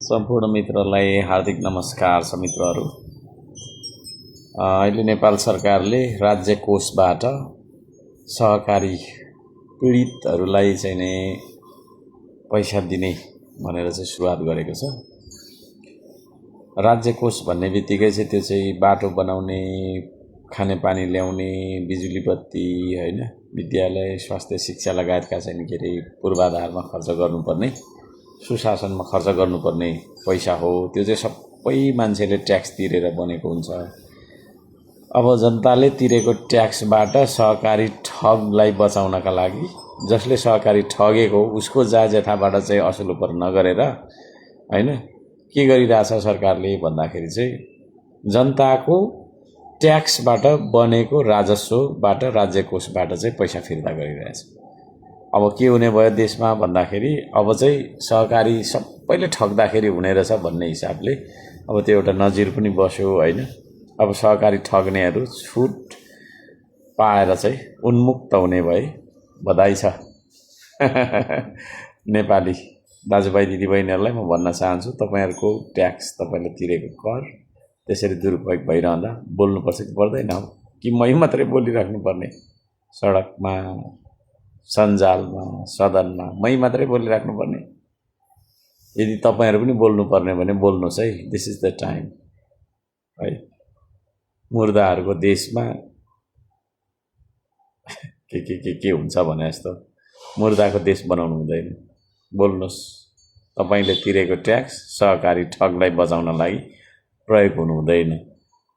सम्पूर्ण मित्रलाई हार्दिक नमस्कार छ मित्रहरू। अहिले नेपाल सरकारले राज्य कोषबाट सहकारी पीडितहरूलाई चाहिँ नै पैसा दिने भनेर चाहिँ सुरुवात गरेको छ। राज्य कोष भन्ने बित्तिकै चाहिँ त्यो चाहिँ बाटो बनाउने, खानेपानी ल्याउने, बिजुली बत्ती हैन, विद्यालय, स्वास्थ्य, शिक्षा लगायतका चाहिँ के अरे पूर्वाधारमा खर्च गर्नुपर्ने, सुशासनमा खर्च गर्नुपर्ने पैसा हो। त्यो चाहिँ सबै मान्छेले ट्याक्स तिरेर बनेको हुन्छ। अब जनताले तिरेको ट्याक्सबाट सहकारी ठगलाई बचाउनका लागि, जसले सहकारी ठगेको उसको जायजथाबाट चाहिँ असुलोपर नगरेर हैन के गरिरहेछ सरकारले भन्दाखेरि चाहिँ जनताको ट्याक्सबाट बनेको राजस्वबाट, राज्य कोषबाट चाहिँ पैसा फिर्ता गरिरहेछ। अब के हुने भयो देशमा भन्दाखेरि अब चाहिँ सहकारी सबैले ठग्दाखेरि हुने रहेछ भन्ने हिसाबले अब त्यो एउटा नजिर पनि बस्यो हैन। अब सहकारी ठग्नेहरू छुट पाएर चाहिँ उन्मुक्त हुने भए बधाई छ। नेपाली दाजुभाइ दिदीबहिनीहरूलाई म भन्न चाहन्छु, तपाईहरुको ट्याक्स, तपाईले तिरेको कर त्यसरी दुरुपयोग भइरहँदा बोल्नुपर्छ कि पर्दैन हो कि मै मात्रै बोलिराख्नु पर्ने? सडकमा, सञ्जालमा, सदनमा मै मात्रै बोलिराख्नु पर्ने? यदि तपाईहरु पनि बोल्नु पर्ने भने बोल्नुस् है। दिस इज द टाइम है। मुर्दाहरूको देशमा के हुन्छ भने जस्तो मुर्दाको देश बनाउनु हुँदैन। बोल्नुस्। तपाईले तिरेको ट्याक्स सहकारी ठगलाई बचाउन लागि प्रयोग हुनु हुँदैन।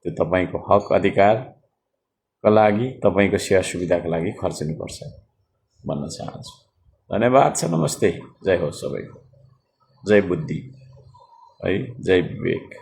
त्यो तपाईको हक अधिकारका लागि, तपाईको सेवा सुविधाका लागि खर्चिनुपर्छ भन्न चाहन्छु। धन्यवाद छ। नमस्ते। जय हो सबैको। जय बुद्धि है, जय विवेक।